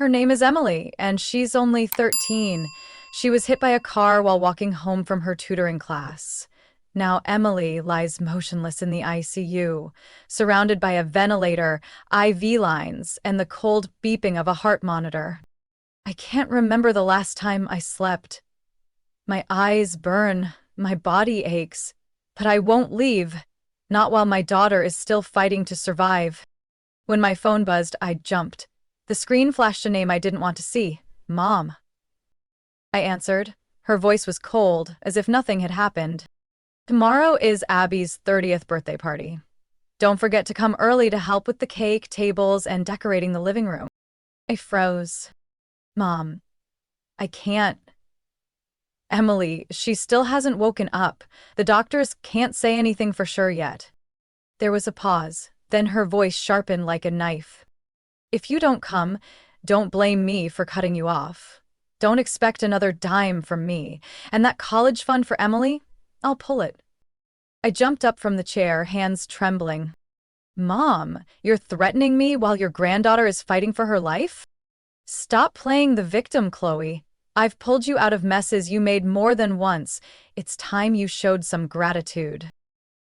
her name is Emily, and she's only 13. She was hit by a car while walking home from her tutoring class. Now Emily lies motionless in the ICU, surrounded by a ventilator, IV lines, and the cold beeping of a heart monitor. I can't remember the last time I slept. My eyes burn, my body aches, but I won't leave, not while my daughter is still fighting to survive. When my phone buzzed, I jumped. The screen flashed a name I didn't want to see. Mom. I answered. Her voice was cold, as if nothing had happened. Tomorrow is Abby's 30th birthday party. Don't forget to come early to help with the cake, tables, and decorating the living room. I froze. Mom, I can't. Emily, she still hasn't woken up. The doctors can't say anything for sure yet. There was a pause, then her voice sharpened like a knife. If you don't come, don't blame me for cutting you off. Don't expect another dime from me. And that college fund for Emily, I'll pull it. I jumped up from the chair, hands trembling. Mom, you're threatening me while your granddaughter is fighting for her life? Stop playing the victim, Chloe. I've pulled you out of messes you made more than once. It's time you showed some gratitude.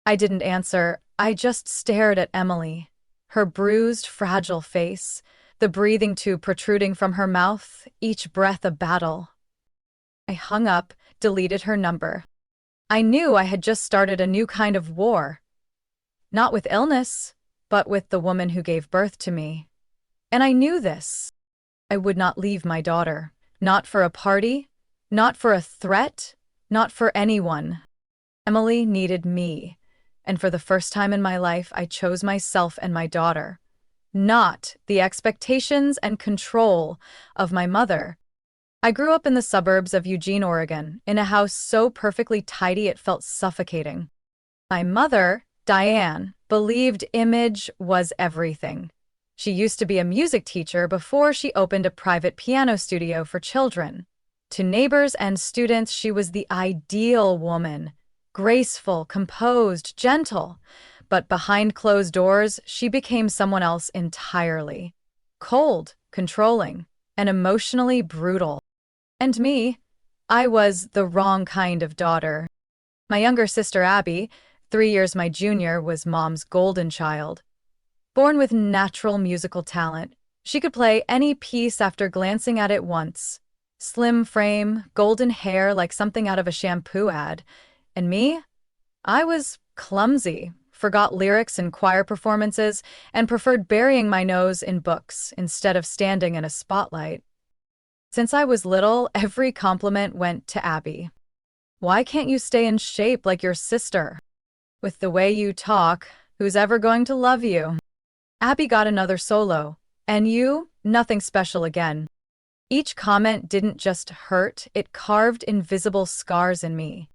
I didn't answer. I just stared at Emily. Her bruised, fragile face, the breathing tube protruding from her mouth, each breath a battle. I hung up, deleted her number. I knew I had just started a new kind of war. Not with illness, but with the woman who gave birth to me. And I knew this. I would not leave my daughter. Not for a party, not for a threat, not for anyone. Emily needed me, and for the first time in my life, I chose myself and my daughter, not the expectations and control of my mother. I grew up in the suburbs of Eugene, Oregon, in a house so perfectly tidy it felt suffocating. My mother, Diane, believed image was everything. She used to be a music teacher before she opened a private piano studio for children. To neighbors and students, she was the ideal woman. Graceful, composed, gentle. But behind closed doors, she became someone else entirely. Cold, controlling, and emotionally brutal. And me, I was the wrong kind of daughter. My younger sister Abby, 3 years my junior, was Mom's golden child. Born with natural musical talent, she could play any piece after glancing at it once. Slim frame, golden hair like something out of a shampoo ad. And me? I was clumsy, forgot lyrics in choir performances, and preferred burying my nose in books instead of standing in a spotlight. Since I was little, every compliment went to Abby. Why can't you stay in shape like your sister? With the way you talk, who's ever going to love you? Abby got another solo, and you, nothing special again. Each comment didn't just hurt, it carved invisible scars in me.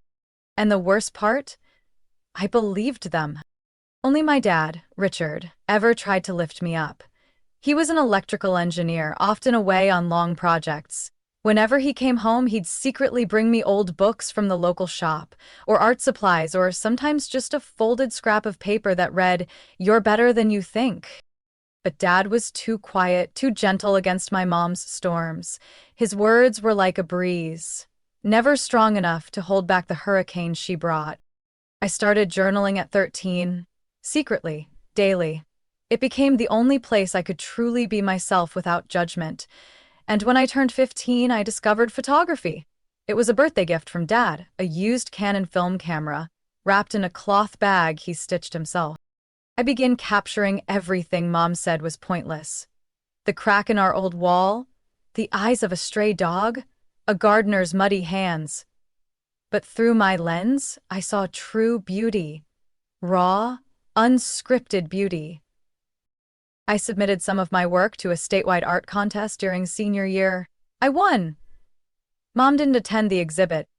And the worst part? I believed them. Only my dad, Richard, ever tried to lift me up. He was an electrical engineer, often away on long projects. Whenever he came home, he'd secretly bring me old books from the local shop, or art supplies, or sometimes just a folded scrap of paper that read, "You're better than you think." But Dad was too quiet, too gentle against my mom's storms. His words were like a breeze, never strong enough to hold back the hurricane she brought. I started journaling at 13, secretly, daily. It became the only place I could truly be myself without judgment. And when I turned 15, I discovered photography. It was a birthday gift from Dad, a used Canon film camera, wrapped in a cloth bag he stitched himself. I began capturing everything Mom said was pointless. The crack in our old wall, the eyes of a stray dog, a gardener's muddy hands. But through my lens, I saw true beauty. Raw, unscripted beauty. I submitted some of my work to a statewide art contest during senior year. I won. Mom didn't attend the exhibit.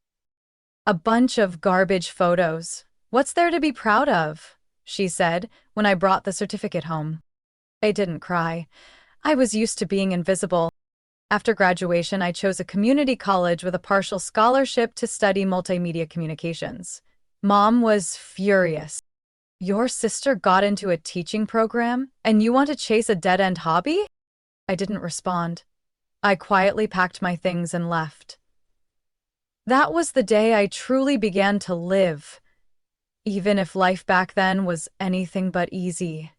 A bunch of garbage photos. What's there to be proud of? She said when I brought the certificate home. I didn't cry. I was used to being invisible. After graduation, I chose a community college with a partial scholarship to study multimedia communications. Mom was furious. Your sister got into a teaching program, and you want to chase a dead-end hobby? I didn't respond. I quietly packed my things and left. That was the day I truly began to live, even if life back then was anything but easy.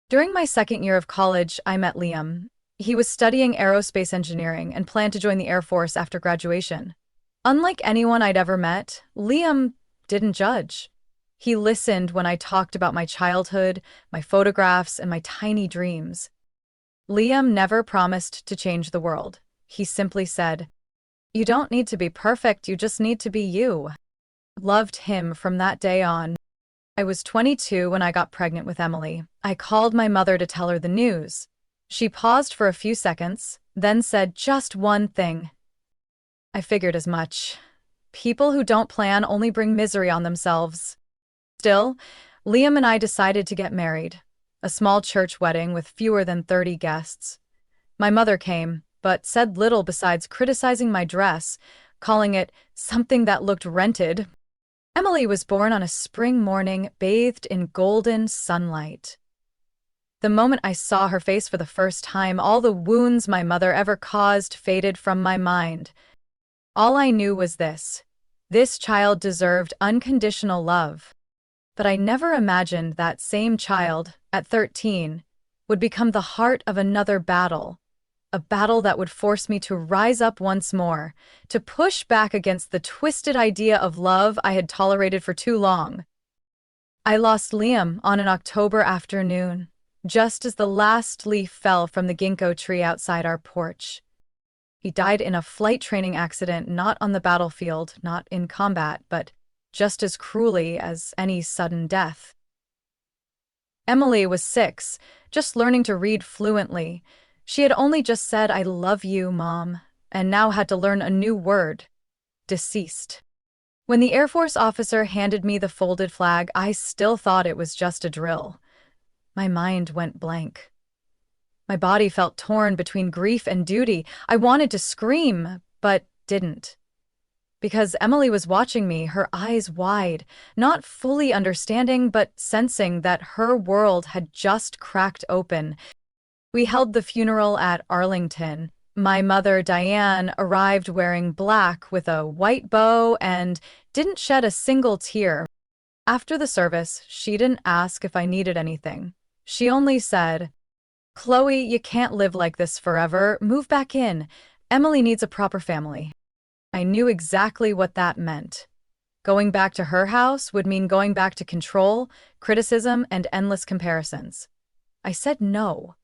During my second year of college, I met Liam. He was studying aerospace engineering and planned to join the Air Force after graduation. Unlike anyone I'd ever met, Liam didn't judge. He listened when I talked about my childhood, my photographs, and my tiny dreams. Liam never promised to change the world. He simply said, "You don't need to be perfect, you just need to be you." Loved him from that day on. I was 22 when I got pregnant with Emily. I called my mother to tell her the news. She paused for a few seconds, then said just one thing. I figured as much. People who don't plan only bring misery on themselves. Still, Liam and I decided to get married. A small church wedding with fewer than 30 guests. My mother came, but said little besides criticizing my dress, calling it something that looked rented. Emily was born on a spring morning, bathed in golden sunlight. The moment I saw her face for the first time, all the wounds my mother ever caused faded from my mind. All I knew was this: this child deserved unconditional love. But I never imagined that same child, at 13, would become the heart of another battle. A battle that would force me to rise up once more, to push back against the twisted idea of love I had tolerated for too long. I lost Liam on an October afternoon, just as the last leaf fell from the ginkgo tree outside our porch. He died in a flight training accident, not on the battlefield, not in combat, but just as cruelly as any sudden death. Emily was 6, just learning to read fluently. She had only just said, "I love you, Mom," and now had to learn a new word: deceased. When the Air Force officer handed me the folded flag, I still thought it was just a drill. My mind went blank. My body felt torn between grief and duty. I wanted to scream, but didn't. Because Emily was watching me, her eyes wide, not fully understanding, but sensing that her world had just cracked open. We held the funeral at Arlington. My mother, Diane, arrived wearing black with a white bow and didn't shed a single tear. After the service, she didn't ask if I needed anything. She only said, "Chloe, you can't live like this forever. Move back in. Emily needs a proper family." I knew exactly what that meant. Going back to her house would mean going back to control, criticism, and endless comparisons. I said no.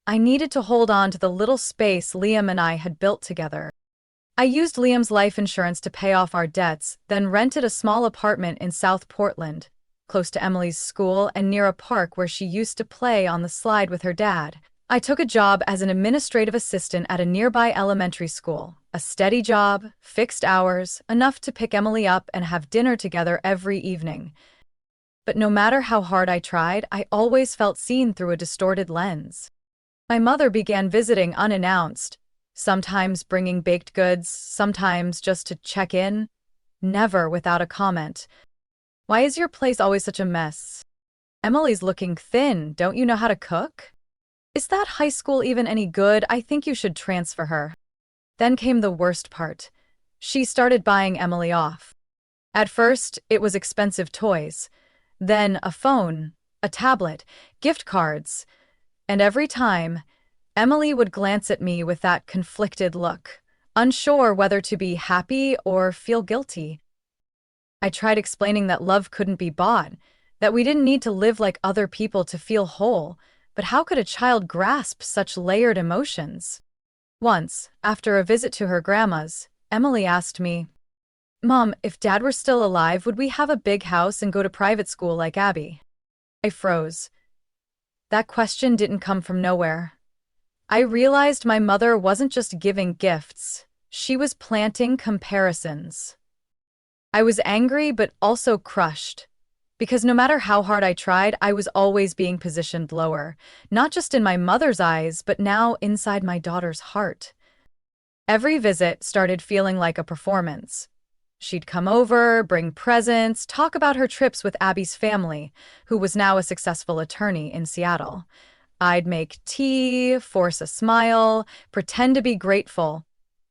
I needed to hold on to the little space Liam and I had built together. I used Liam's life insurance to pay off our debts, then rented a small apartment in South Portland, close to Emily's school and near a park where she used to play on the slide with her dad. I took a job as an administrative assistant at a nearby elementary school. A steady job, fixed hours, enough to pick Emily up and have dinner together every evening. But no matter how hard I tried, I always felt seen through a distorted lens. My mother began visiting unannounced, sometimes bringing baked goods, sometimes just to check in, never without a comment. "Why is your place always such a mess? Emily's looking thin, don't you know how to cook? Is that high school even any good? I think you should transfer her." Then came the worst part. She started buying Emily off. At first, it was expensive toys, then a phone, a tablet, gift cards, and every time, Emily would glance at me with that conflicted look, unsure whether to be happy or feel guilty. I tried explaining that love couldn't be bought, that we didn't need to live like other people to feel whole, but how could a child grasp such layered emotions? Once, after a visit to her grandma's, Emily asked me, "Mom, if Dad were still alive, would we have a big house and go to private school like Abby?" I froze. That question didn't come from nowhere. I realized my mother wasn't just giving gifts, she was planting comparisons. I was angry but also crushed, because no matter how hard I tried, I was always being positioned lower, not just in my mother's eyes, but now inside my daughter's heart. Every visit started feeling like a performance. She'd come over, bring presents, talk about her trips with Abby's family, who was now a successful attorney in Seattle. I'd make tea, force a smile, pretend to be grateful.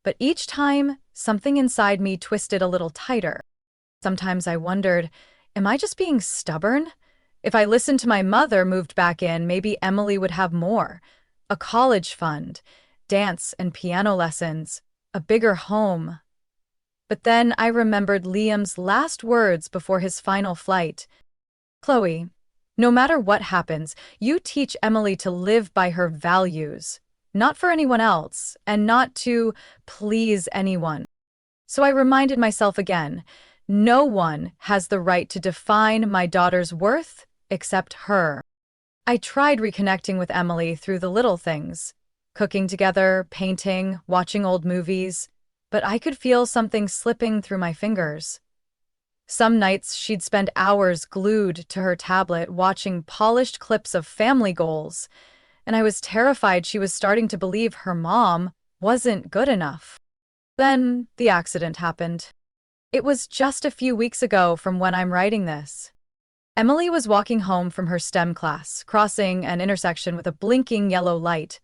But each time, something inside me twisted a little tighter. Sometimes I wondered, am I just being stubborn? If I listened to my mother moved back in, maybe Emily would have more. A college fund, dance and piano lessons, a bigger home. But then I remembered Liam's last words before his final flight. Chloe, no matter what happens, you teach Emily to live by her values, not for anyone else, and not to please anyone. So I reminded myself again, no one has the right to define my daughter's worth except her. I tried reconnecting with Emily through the little things, cooking together, painting, watching old movies, but I could feel something slipping through my fingers. Some nights she'd spend hours glued to her tablet watching polished clips of family goals, and I was terrified she was starting to believe her mom wasn't good enough. Then the accident happened. It was just a few weeks ago from when I'm writing this. Emily was walking home from her STEM class, crossing an intersection with a blinking yellow light,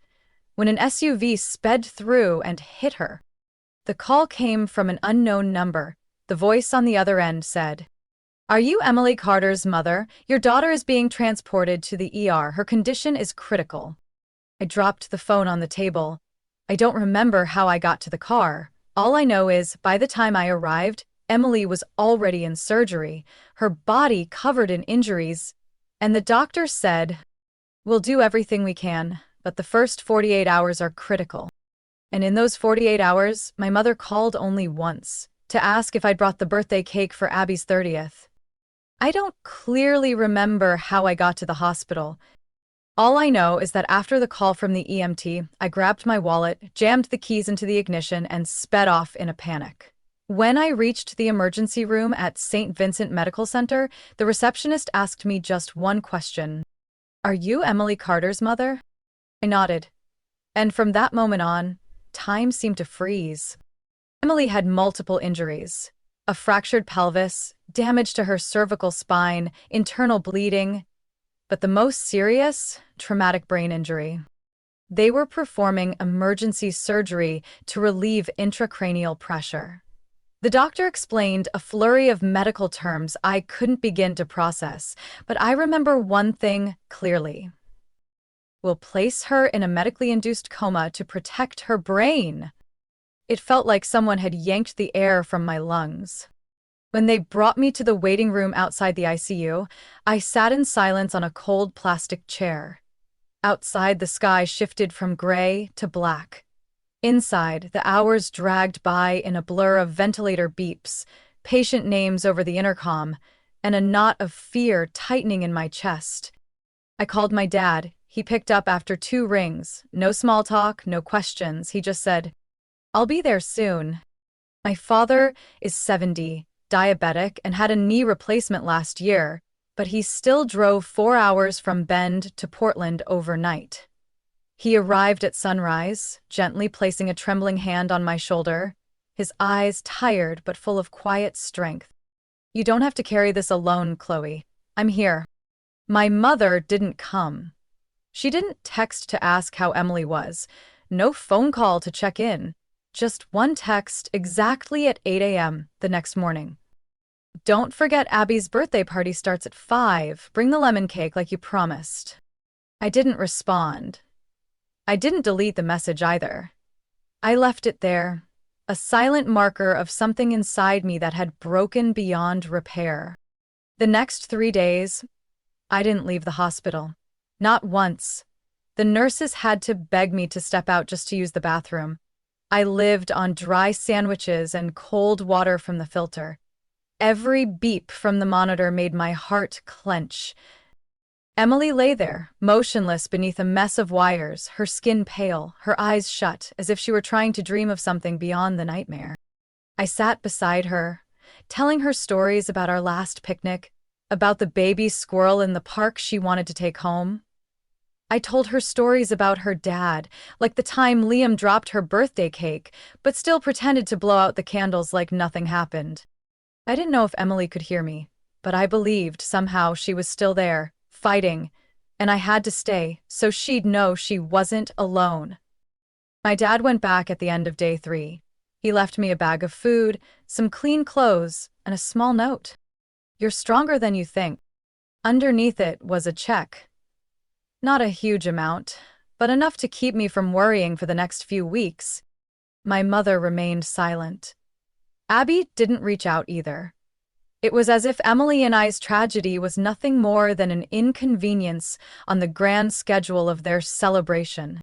when an SUV sped through and hit her. The call came from an unknown number. The voice on the other end said, "Are you Emily Carter's mother? Your daughter is being transported to the ER. Her condition is critical." I dropped the phone on the table. I don't remember how I got to the car. All I know is, by the time I arrived, Emily was already in surgery, her body covered in injuries, and the doctor said, "We'll do everything we can, but the first 48 hours are critical." And in those 48 hours, my mother called only once, to ask if I'd brought the birthday cake for Abby's 30th. I don't clearly remember how I got to the hospital. All I know is that after the call from the EMT, I grabbed my wallet, jammed the keys into the ignition, and sped off in a panic. When I reached the emergency room at St. Vincent Medical Center, the receptionist asked me just one question. "Are you Emily Carter's mother?" I nodded. And from that moment on, time seemed to freeze. Emily had multiple injuries: a fractured pelvis, damage to her cervical spine, internal bleeding, but the most serious, traumatic brain injury. They were performing emergency surgery to relieve intracranial pressure. The doctor explained a flurry of medical terms I couldn't begin to process, but I remember one thing clearly. "We'll place her in a medically induced coma to protect her brain." It felt like someone had yanked the air from my lungs. When they brought me to the waiting room outside the ICU, I sat in silence on a cold plastic chair. Outside, the sky shifted from gray to black. Inside, the hours dragged by in a blur of ventilator beeps, patient names over the intercom, and a knot of fear tightening in my chest. I called my dad. He picked up after 2 rings. No small talk, no questions. He just said, "I'll be there soon." My father is 70, diabetic, and had a knee replacement last year, but he still drove 4 hours from Bend to Portland overnight. He arrived at sunrise, gently placing a trembling hand on my shoulder, his eyes tired but full of quiet strength. "You don't have to carry this alone, Chloe. I'm here." My mother didn't come. She didn't text to ask how Emily was. No phone call to check in. Just one text exactly at 8 a.m. the next morning. "Don't forget Abby's birthday party starts at 5. Bring the lemon cake like you promised." I didn't respond. I didn't delete the message either. I left it there, a silent marker of something inside me that had broken beyond repair. The next 3 days, I didn't leave the hospital. Not once. The nurses had to beg me to step out just to use the bathroom. I lived on dry sandwiches and cold water from the filter. Every beep from the monitor made my heart clench. Emily lay there, motionless beneath a mess of wires, her skin pale, her eyes shut, as if she were trying to dream of something beyond the nightmare. I sat beside her, telling her stories about our last picnic, about the baby squirrel in the park she wanted to take home. I told her stories about her dad, like the time Liam dropped her birthday cake, but still pretended to blow out the candles like nothing happened. I didn't know if Emily could hear me, but I believed somehow she was still there, fighting, and I had to stay so she'd know she wasn't alone. My dad went back at the end of day 3. He left me a bag of food, some clean clothes, and a small note. "You're stronger than you think." Underneath it was a check. Not a huge amount, but enough to keep me from worrying for the next few weeks. My mother remained silent. Abby didn't reach out either. It was as if Emily and I's tragedy was nothing more than an inconvenience on the grand schedule of their celebration.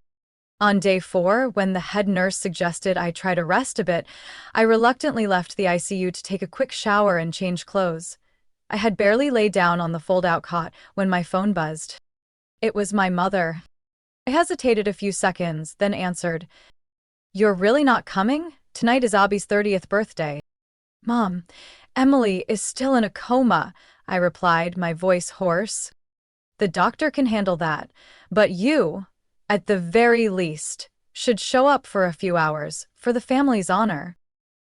On day 4, when the head nurse suggested I try to rest a bit, I reluctantly left the ICU to take a quick shower and change clothes. I had barely laid down on the fold-out cot when my phone buzzed. It was my mother. I hesitated a few seconds, then answered, "You're really not coming? Tonight is Abby's 30th birthday." "Mom, Emily is still in a coma," I replied, my voice hoarse. "The doctor can handle that, but you, at the very least, should show up for a few hours, for the family's honor."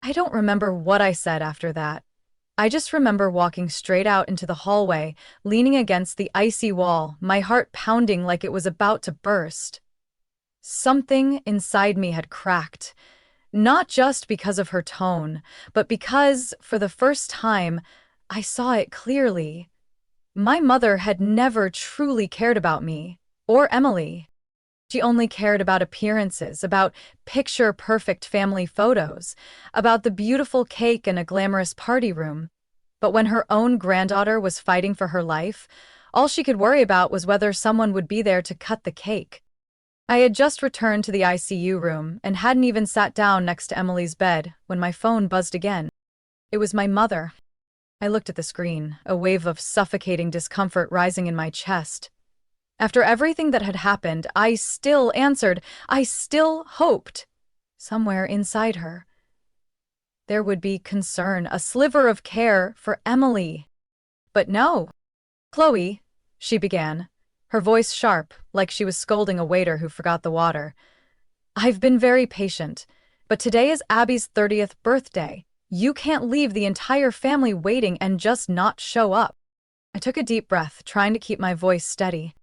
I don't remember what I said after that. I just remember walking straight out into the hallway, leaning against the icy wall, my heart pounding like it was about to burst. Something inside me had cracked, not just because of her tone, but because, for the first time, I saw it clearly. My mother had never truly cared about me, or Emily. She only cared about appearances, about picture-perfect family photos, about the beautiful cake and a glamorous party room. But when her own granddaughter was fighting for her life, all she could worry about was whether someone would be there to cut the cake. I had just returned to the ICU room and hadn't even sat down next to Emily's bed when my phone buzzed again. It was my mother. I looked at the screen, a wave of suffocating discomfort rising in my chest. After everything that had happened, I still answered. I still hoped. Somewhere inside her, there would be concern, a sliver of care for Emily. But no. "Chloe," she began, her voice sharp, like she was scolding a waiter who forgot the water. "I've been very patient, but today is Abby's 30th birthday. You can't leave the entire family waiting and just not show up." I took a deep breath, trying to keep my voice steady.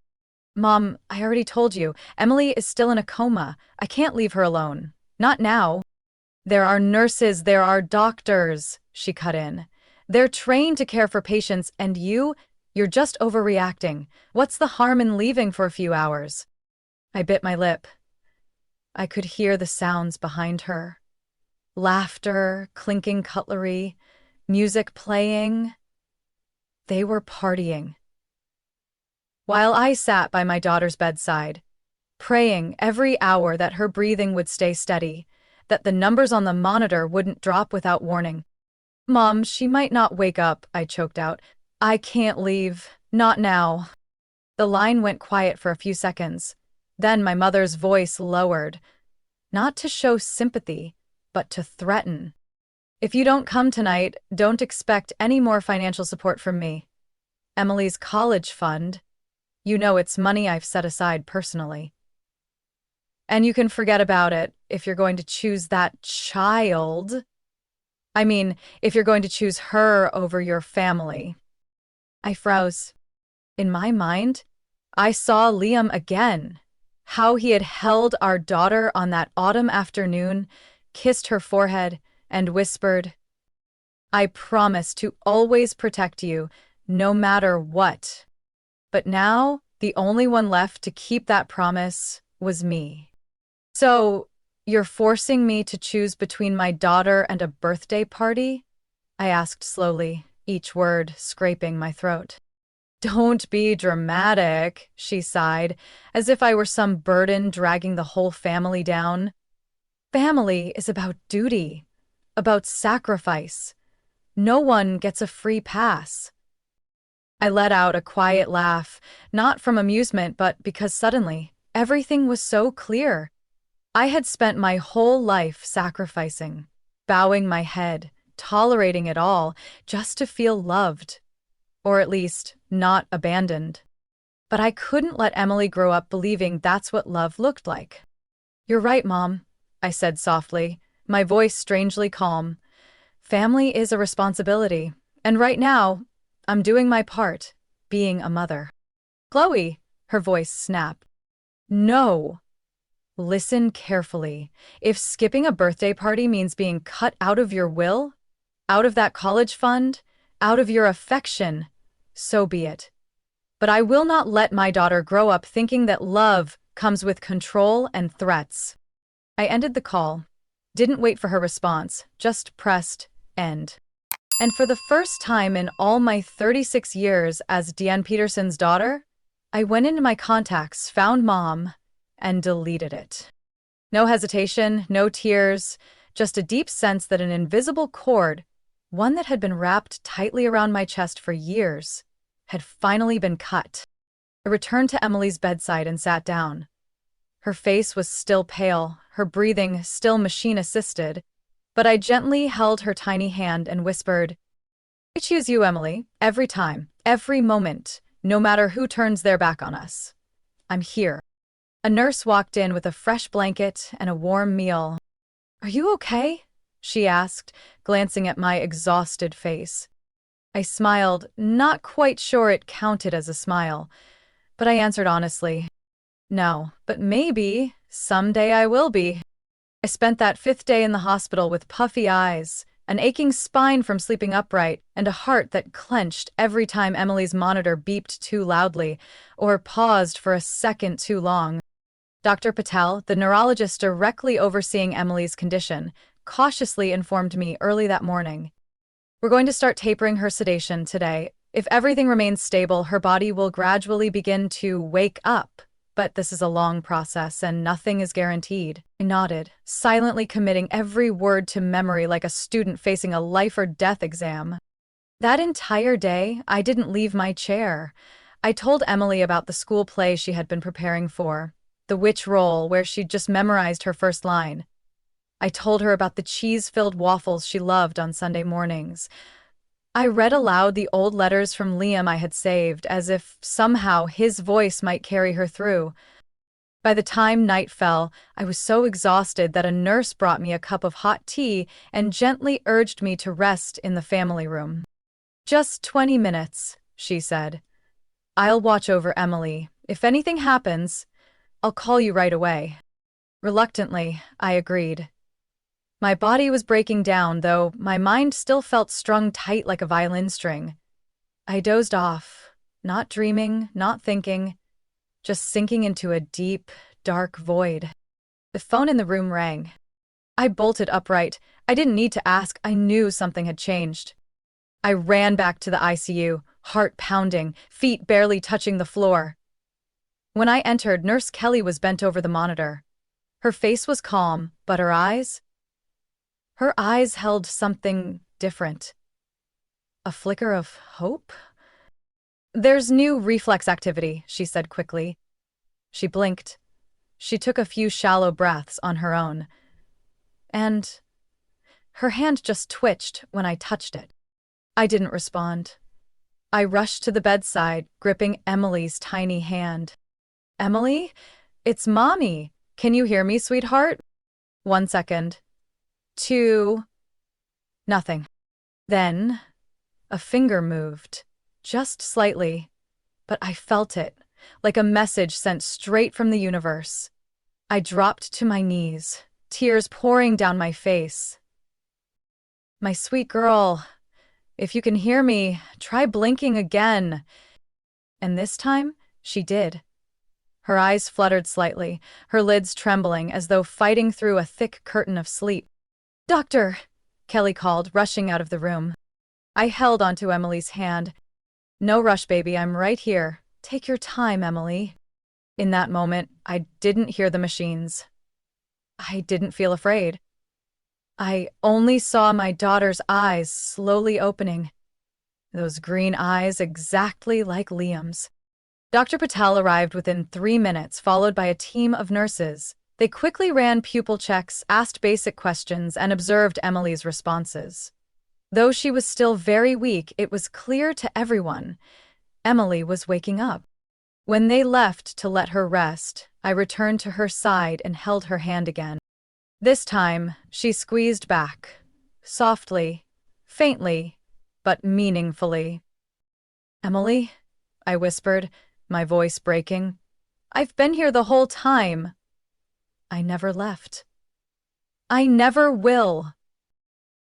"Mom, I already told you, Emily is still in a coma. I can't leave her alone. Not now." "There are nurses, there are doctors," she cut in. "They're trained to care for patients, and you're just overreacting. What's the harm in leaving for a few hours?" I bit my lip. I could hear the sounds behind her. Laughter, clinking cutlery, music playing. They were partying. While I sat by my daughter's bedside, praying every hour that her breathing would stay steady, that the numbers on the monitor wouldn't drop without warning. "Mom, she might not wake up," I choked out. "I can't leave. Not now." The line went quiet for a few seconds. Then my mother's voice lowered, not to show sympathy, but to threaten. "If you don't come tonight, don't expect any more financial support from me. Emily's college fund. You know it's money I've set aside personally. And you can forget about it if you're going to choose that child. I mean, if you're going to choose her over your family." I froze. In my mind, I saw Liam again. How he had held our daughter on that autumn afternoon, kissed her forehead, and whispered, "I promise to always protect you, no matter what." But now, the only one left to keep that promise was me. "So, you're forcing me to choose between my daughter and a birthday party?" I asked slowly, each word scraping my throat. "Don't be dramatic," she sighed, as if I were some burden dragging the whole family down. "Family is about duty, about sacrifice. No one gets a free pass." I let out a quiet laugh, not from amusement, but because suddenly, everything was so clear. I had spent my whole life sacrificing, bowing my head, tolerating it all, just to feel loved. Or at least, not abandoned. But I couldn't let Emily grow up believing that's what love looked like. "You're right, Mom," I said softly, my voice strangely calm. "Family is a responsibility, and right now, I'm doing my part, being a mother." "Chloe," Her voice snapped. No. Listen carefully. If skipping a birthday party means being cut out of your will, out of that college fund, out of your affection, so be it. But I will not let my daughter grow up thinking that love comes with control and threats. I ended the call, didn't wait for her response, just pressed end. And for the first time in all my 36 years as Deanne Peterson's daughter, I went into my contacts, found Mom, and deleted it. No hesitation, no tears, just a deep sense that an invisible cord, one that had been wrapped tightly around my chest for years, had finally been cut. I returned to Emily's bedside and sat down. Her face was still pale, her breathing still machine-assisted, but I gently held her tiny hand and whispered, "I choose you, Emily, every time, every moment, no matter who turns their back on us. I'm here." A nurse walked in with a fresh blanket and a warm meal. "Are you okay?" she asked, glancing at my exhausted face. I smiled, not quite sure it counted as a smile, but I answered honestly, "No, but maybe someday I will be." I spent that 5th day in the hospital with puffy eyes, an aching spine from sleeping upright, and a heart that clenched every time Emily's monitor beeped too loudly or paused for a second too long. Dr. Patel, the neurologist directly overseeing Emily's condition, cautiously informed me early that morning. "We're going to start tapering her sedation today. If everything remains stable, her body will gradually begin to wake up. But this is a long process and nothing is guaranteed." I nodded, silently committing every word to memory like a student facing a life or death exam. That entire day, I didn't leave my chair. I told Emily about the school play she had been preparing for, the witch role where she'd just memorized her first line. I told her about the cheese-filled waffles she loved on Sunday mornings. I read aloud the old letters from Liam I had saved, as if somehow his voice might carry her through. By the time night fell, I was so exhausted that a nurse brought me a cup of hot tea and gently urged me to rest in the family room. "Just 20 minutes," she said. "I'll watch over Emily. If anything happens, I'll call you right away." Reluctantly, I agreed. My body was breaking down, though my mind still felt strung tight like a violin string. I dozed off, not dreaming, not thinking, just sinking into a deep, dark void. The phone in the room rang. I bolted upright. I didn't need to ask. I knew something had changed. I ran back to the ICU, heart pounding, feet barely touching the floor. When I entered, Nurse Kelly was bent over the monitor. Her face was calm, but her eyes? Her eyes held something different. A flicker of hope? "There's new reflex activity," she said quickly. She blinked. She took a few shallow breaths on her own. And her hand just twitched when I touched it. I didn't respond. I rushed to the bedside, gripping Emily's tiny hand. "Emily? It's Mommy. Can you hear me, sweetheart?" 1 second. 2. Nothing. Then, a finger moved, just slightly, but I felt it, like a message sent straight from the universe. I dropped to my knees, tears pouring down my face. "My sweet girl, if you can hear me, try blinking again." And this time, she did. Her eyes fluttered slightly, her lids trembling as though fighting through a thick curtain of sleep. "Doctor," Kelly called, rushing out of the room. I held onto Emily's hand. "No rush, baby, I'm right here. Take your time, Emily." In that moment, I didn't hear the machines. I didn't feel afraid. I only saw my daughter's eyes slowly opening. Those green eyes exactly like Liam's. Dr. Patel arrived within 3 minutes, followed by a team of nurses. They quickly ran pupil checks, asked basic questions, and observed Emily's responses. Though she was still very weak, it was clear to everyone Emily was waking up. When they left to let her rest, I returned to her side and held her hand again. This time, she squeezed back, softly, faintly, but meaningfully. "Emily?" I whispered, my voice breaking. I've been here the whole time. I never left. I never will.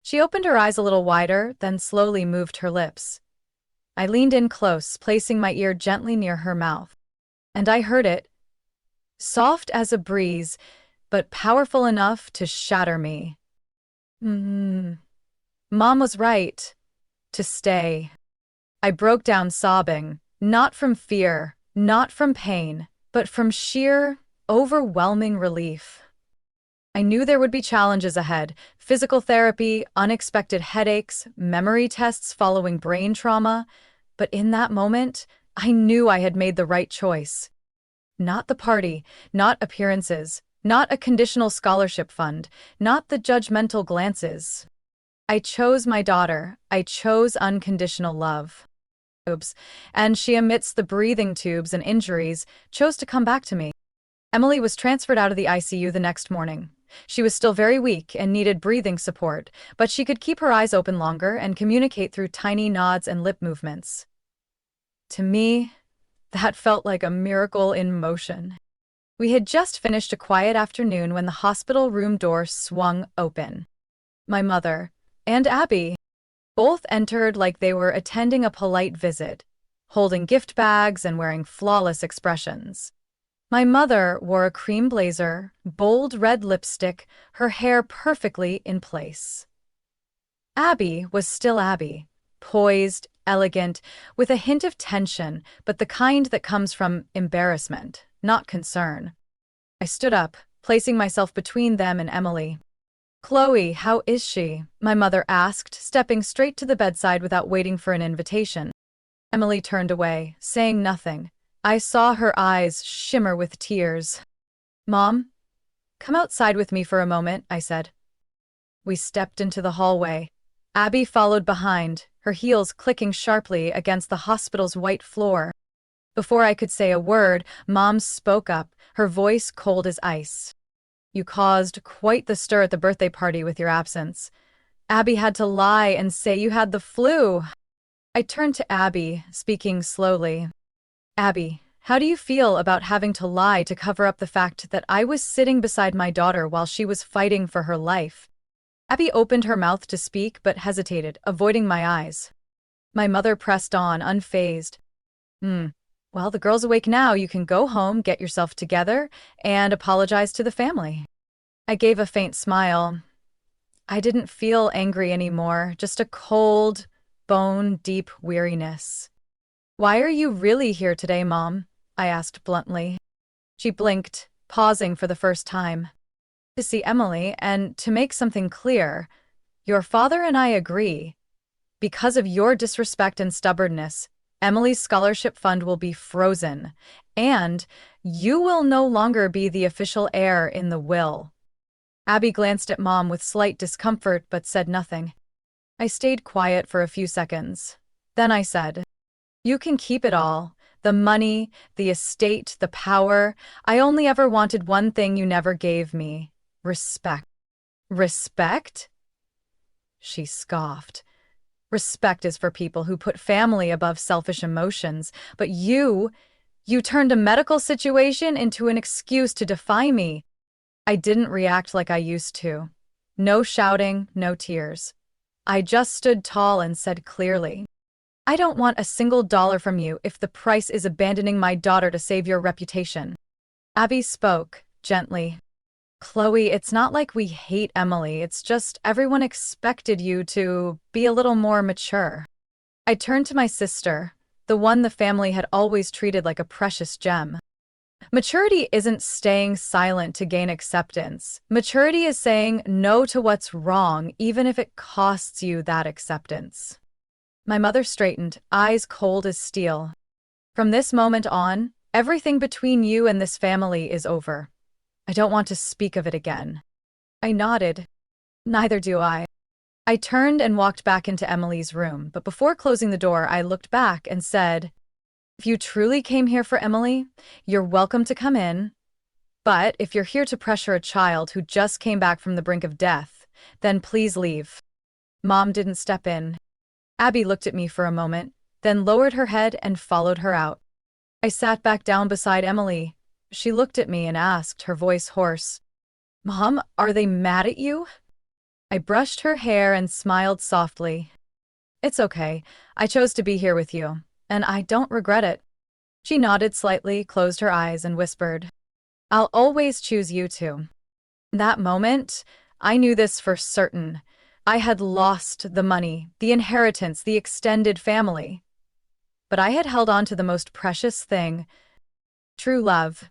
She opened her eyes a little wider, then slowly moved her lips. I leaned in close, placing my ear gently near her mouth. And I heard it, soft as a breeze, but powerful enough to shatter me. Mom was right. To stay. I broke down sobbing, not from fear, not from pain, but from sheer, overwhelming relief. I knew there would be challenges ahead: physical therapy, unexpected headaches, memory tests following brain trauma. But in that moment, I knew I had made the right choice. Not the party, not appearances, not a conditional scholarship fund, not the judgmental glances. I chose my daughter. I chose unconditional love. And she, amidst the breathing tubes and injuries, chose to come back to me. Emily was transferred out of the ICU the next morning. She was still very weak and needed breathing support, but she could keep her eyes open longer and communicate through tiny nods and lip movements. To me, that felt like a miracle in motion. We had just finished a quiet afternoon when the hospital room door swung open. My mother and Abby both entered like they were attending a polite visit, holding gift bags and wearing flawless expressions. My mother wore a cream blazer, bold red lipstick, her hair perfectly in place. Abby was still Abby, poised, elegant, with a hint of tension, but the kind that comes from embarrassment, not concern. I stood up, placing myself between them and Emily. "Chloe, how is she?" my mother asked, stepping straight to the bedside without waiting for an invitation. Emily turned away, saying nothing. I saw her eyes shimmer with tears. "Mom, come outside with me for a moment," I said. We stepped into the hallway. Abby followed behind, her heels clicking sharply against the hospital's white floor. Before I could say a word, Mom spoke up, her voice cold as ice. "You caused quite the stir at the birthday party with your absence. Abby had to lie and say you had the flu." I turned to Abby, speaking slowly. "Abby, how do you feel about having to lie to cover up the fact that I was sitting beside my daughter while she was fighting for her life?" Abby opened her mouth to speak but hesitated, avoiding my eyes. My mother pressed on, unfazed. Well, the girl's awake now. You can go home, get yourself together, and apologize to the family." I gave a faint smile. I didn't feel angry anymore, just a cold, bone-deep weariness. "Why are you really here today, Mom?" I asked bluntly. She blinked, pausing for the first time. "To see Emily, and to make something clear. Your father and I agree. Because of your disrespect and stubbornness, Emily's scholarship fund will be frozen, and you will no longer be the official heir in the will." Abby glanced at Mom with slight discomfort but said nothing. I stayed quiet for a few seconds. Then I said, "You can keep it all. The money, the estate, the power. I only ever wanted one thing you never gave me: respect." "Respect?" She scoffed. "Respect is for people who put family above selfish emotions, but you turned a medical situation into an excuse to defy me." I didn't react like I used to. No shouting, no tears. I just stood tall and said clearly, "I don't want a single dollar from you if the price is abandoning my daughter to save your reputation." Abby spoke, gently. "Chloe, it's not like we hate Emily, it's just everyone expected you to be a little more mature." I turned to my sister, the one the family had always treated like a precious gem. Maturity isn't staying silent to gain acceptance. Maturity is saying no to what's wrong, even if it costs you that acceptance. My mother straightened, eyes cold as steel. "From this moment on, everything between you and this family is over. I don't want to speak of it again." I nodded. "Neither do I." I turned and walked back into Emily's room, but before closing the door, I looked back and said, "If you truly came here for Emily, you're welcome to come in. But if you're here to pressure a child who just came back from the brink of death, then please leave." Mom didn't step in. Abby looked at me for a moment, then lowered her head and followed her out. I sat back down beside Emily, she looked at me and asked, her voice hoarse, "Mom, are they mad at you?" I brushed her hair and smiled softly. "It's okay. I chose to be here with you, and I don't regret it." She nodded slightly, closed her eyes, and whispered, "I'll always choose you two." That moment, I knew this for certain. I had lost the money, the inheritance, the extended family. But I had held on to the most precious thing, true love,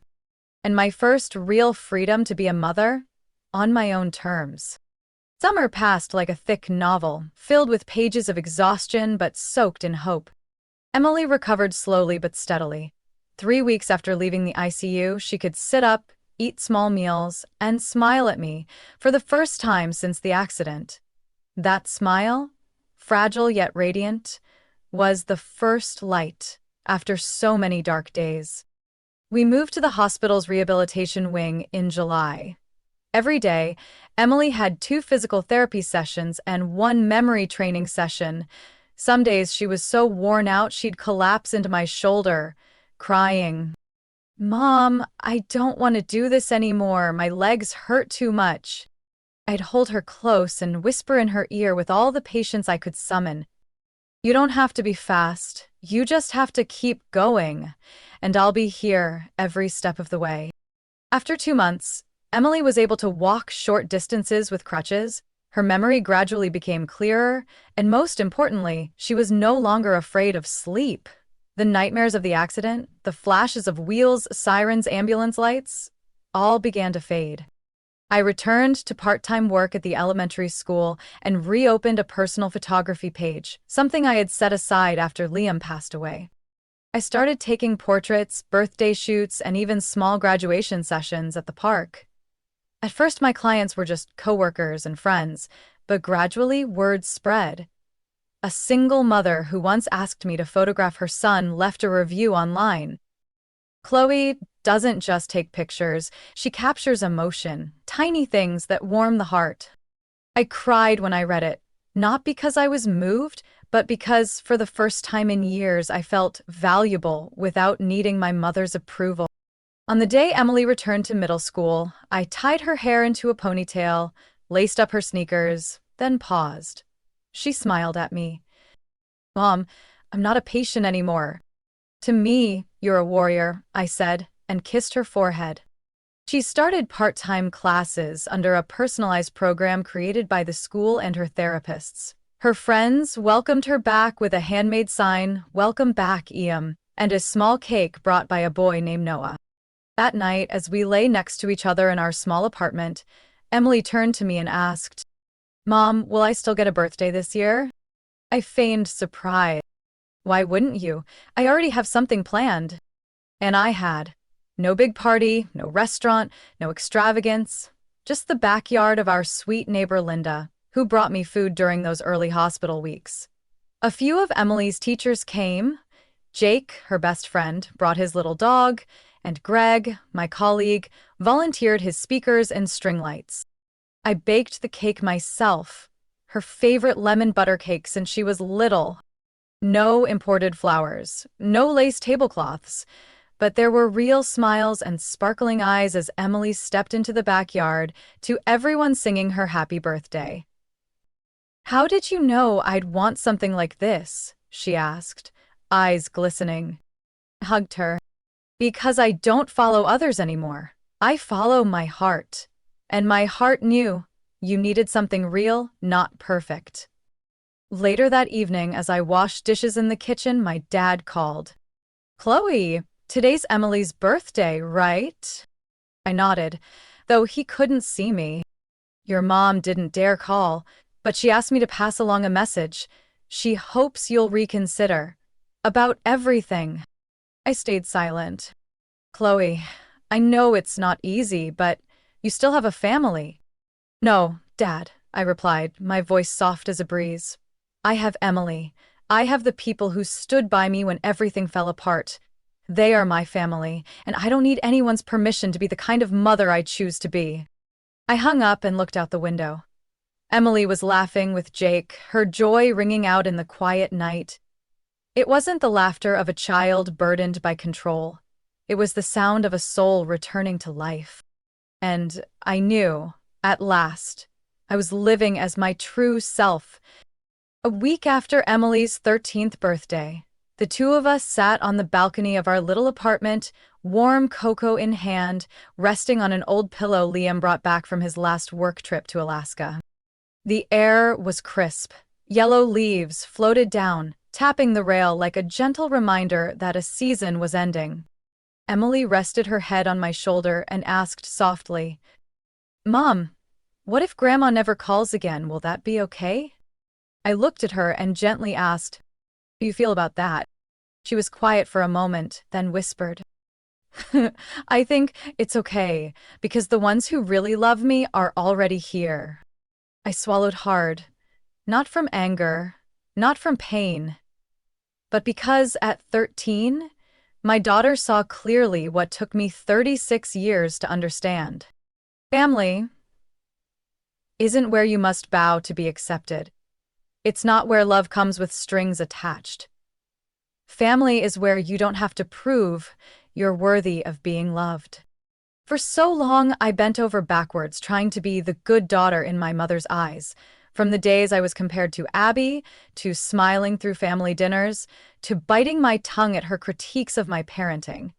and my first real freedom to be a mother on my own terms. Summer passed like a thick novel, filled with pages of exhaustion but soaked in hope. Emily recovered slowly but steadily. 3 weeks after leaving the ICU, she could sit up, eat small meals, and smile at me for the first time since the accident. That smile, fragile yet radiant, was the first light after so many dark days. We moved to the hospital's rehabilitation wing in July. Every day, Emily had 2 physical therapy sessions and 1 memory training session. Some days she was so worn out she'd collapse into my shoulder, crying, "Mom, I don't want to do this anymore. My legs hurt too much." I'd hold her close and whisper in her ear with all the patience I could summon, "You don't have to be fast. You just have to keep going, and I'll be here every step of the way." After 2 months, Emily was able to walk short distances with crutches. Her memory gradually became clearer, and most importantly, she was no longer afraid of sleep. The nightmares of the accident, the flashes of wheels, sirens, ambulance lights, all began to fade. I returned to part-time work at the elementary school and reopened a personal photography page, something I had set aside after Liam passed away. I started taking portraits, birthday shoots, and even small graduation sessions at the park. At first, my clients were just coworkers and friends, but gradually word spread. A single mother who once asked me to photograph her son left a review online. "Chloe doesn't just take pictures, she captures emotion, tiny things that warm the heart." I cried when I read it, not because I was moved, but because for the first time in years I felt valuable without needing my mother's approval. On the day Emily returned to middle school, I tied her hair into a ponytail, laced up her sneakers, then paused. She smiled at me. "Mom, I'm not a patient anymore." "To me, you're a warrior," I said, and kissed her forehead. She started part-time classes under a personalized program created by the school and her therapists. Her friends welcomed her back with a handmade sign, "Welcome back, Iam," and a small cake brought by a boy named Noah. That night, as we lay next to each other in our small apartment, Emily turned to me and asked, "Mom, will I still get a birthday this year?" I feigned surprise. "Why wouldn't you? I already have something planned." And I had. No big party, no restaurant, no extravagance, just the backyard of our sweet neighbor Linda, who brought me food during those early hospital weeks. A few of Emily's teachers came. Jake, her best friend, brought his little dog, and Greg, my colleague, volunteered his speakers and string lights. I baked the cake myself, her favorite lemon butter cake since she was little. No imported flowers, no lace tablecloths, but there were real smiles and sparkling eyes as Emily stepped into the backyard to everyone singing her happy birthday. "How did you know I'd want something like this?" she asked, eyes glistening. I hugged her. "Because I don't follow others anymore. I follow my heart. And my heart knew you needed something real, not perfect." Later that evening, as I washed dishes in the kitchen, my dad called. "Chloe, today's Emily's birthday, right?" I nodded, though he couldn't see me. "Your mom didn't dare call, but she asked me to pass along a message. She hopes you'll reconsider. About everything." I stayed silent. "Chloe, I know it's not easy, but you still have a family." "No, Dad," I replied, my voice soft as a breeze. "I have Emily. I have the people who stood by me when everything fell apart. They are my family, and I don't need anyone's permission to be the kind of mother I choose to be." I hung up and looked out the window. Emily was laughing with Jake, her joy ringing out in the quiet night. It wasn't the laughter of a child burdened by control. It was the sound of a soul returning to life. And I knew, at last, I was living as my true self. A week after Emily's 13th birthday, the two of us sat on the balcony of our little apartment, warm cocoa in hand, resting on an old pillow Liam brought back from his last work trip to Alaska. The air was crisp. Yellow leaves floated down, tapping the rail like a gentle reminder that a season was ending. Emily rested her head on my shoulder and asked softly, "Mom, what if Grandma never calls again? Will that be okay?" I looked at her and gently asked, "How do you feel about that?" She was quiet for a moment, then whispered, "I think it's okay, because the ones who really love me are already here." I swallowed hard, not from anger, not from pain, but because at 13, my daughter saw clearly what took me 36 years to understand. Family isn't where you must bow to be accepted. It's not where love comes with strings attached. Family is where you don't have to prove you're worthy of being loved. For so long, I bent over backwards trying to be the good daughter in my mother's eyes. From the days I was compared to Abby, to smiling through family dinners, to biting my tongue at her critiques of my parenting.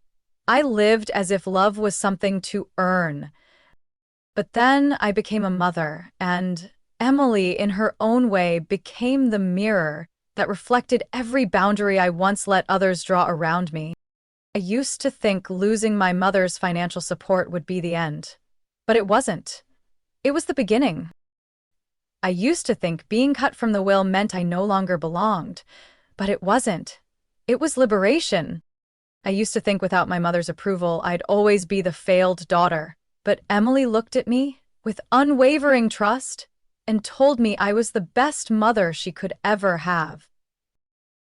I lived as if love was something to earn. But then I became a mother, and Emily, in her own way, became the mirror that reflected every boundary I once let others draw around me. I used to think losing my mother's financial support would be the end. But it wasn't. It was the beginning. I used to think being cut from the will meant I no longer belonged. But it wasn't. It was liberation. I used to think without my mother's approval, I'd always be the failed daughter. But Emily looked at me with unwavering trust and told me I was the best mother she could ever have.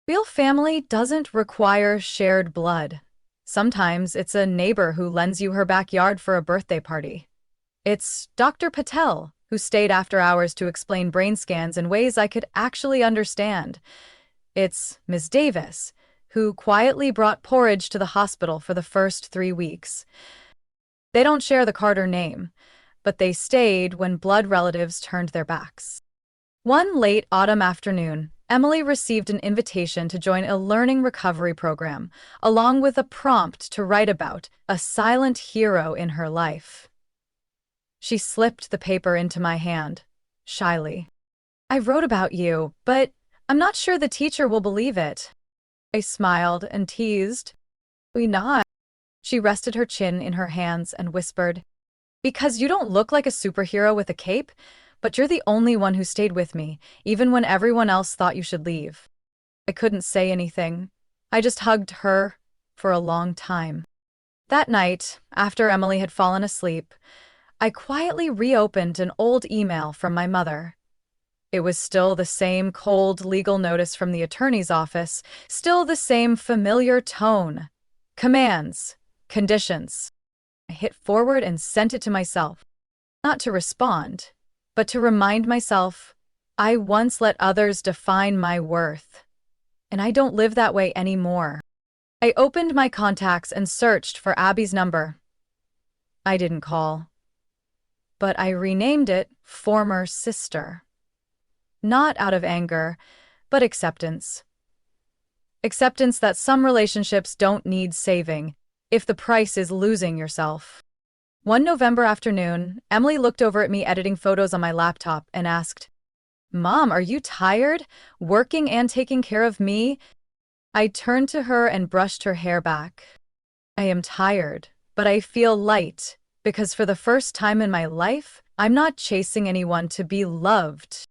Real family doesn't require shared blood. Sometimes it's a neighbor who lends you her backyard for a birthday party. It's Dr. Patel, who stayed after hours to explain brain scans in ways I could actually understand. It's Ms. Davis, who quietly brought porridge to the hospital for the first 3 weeks. They don't share the Carter name, but they stayed when blood relatives turned their backs. One late autumn afternoon, Emily received an invitation to join a learning recovery program, along with a prompt to write about a silent hero in her life. She slipped the paper into my hand, shyly. "I wrote about you, but I'm not sure the teacher will believe it." I smiled and teased, "Why not?" She rested her chin in her hands and whispered, "Because you don't look like a superhero with a cape, but you're the only one who stayed with me, even when everyone else thought you should leave." I couldn't say anything. I just hugged her for a long time. That night, after Emily had fallen asleep, I quietly reopened an old email from my mother. It was still the same cold legal notice from the attorney's office, still the same familiar tone. Commands, conditions. I hit forward and sent it to myself. Not to respond, but to remind myself I once let others define my worth, and I don't live that way anymore. I opened my contacts and searched for Abby's number. I didn't call, but I renamed it Former Sister. Not out of anger, but acceptance. Acceptance that some relationships don't need saving if the price is losing yourself. One November afternoon, Emily looked over at me editing photos on my laptop and asked, "Mom, are you tired, working and taking care of me?" I turned to her and brushed her hair back. "I am tired, but I feel light, because for the first time in my life, I'm not chasing anyone to be loved."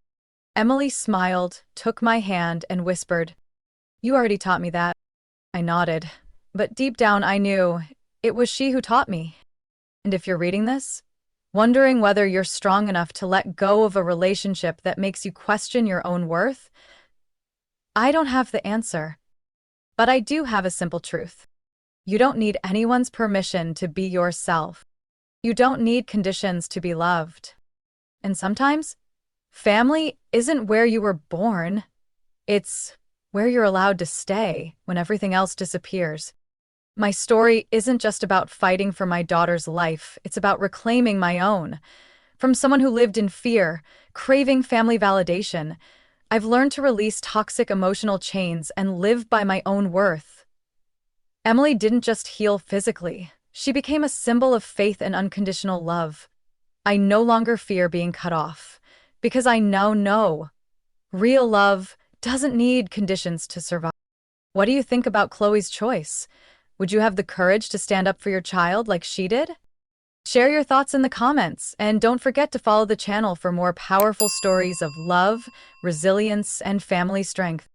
Emily smiled, took my hand, and whispered, "You already taught me that." I nodded, but deep down I knew it was she who taught me. And if you're reading this, wondering whether you're strong enough to let go of a relationship that makes you question your own worth, I don't have the answer. But I do have a simple truth. You don't need anyone's permission to be yourself. You don't need conditions to be loved. And sometimes, family isn't where you were born. It's where you're allowed to stay when everything else disappears. My story isn't just about fighting for my daughter's life, it's about reclaiming my own. From someone who lived in fear, craving family validation, I've learned to release toxic emotional chains and live by my own worth. Emily didn't just heal physically, she became a symbol of faith and unconditional love. I no longer fear being cut off, because I now know real love doesn't need conditions to survive. What do you think about Chloe's choice? Would you have the courage to stand up for your child like she did? Share your thoughts in the comments, and don't forget to follow the channel for more powerful stories of love, resilience, and family strength.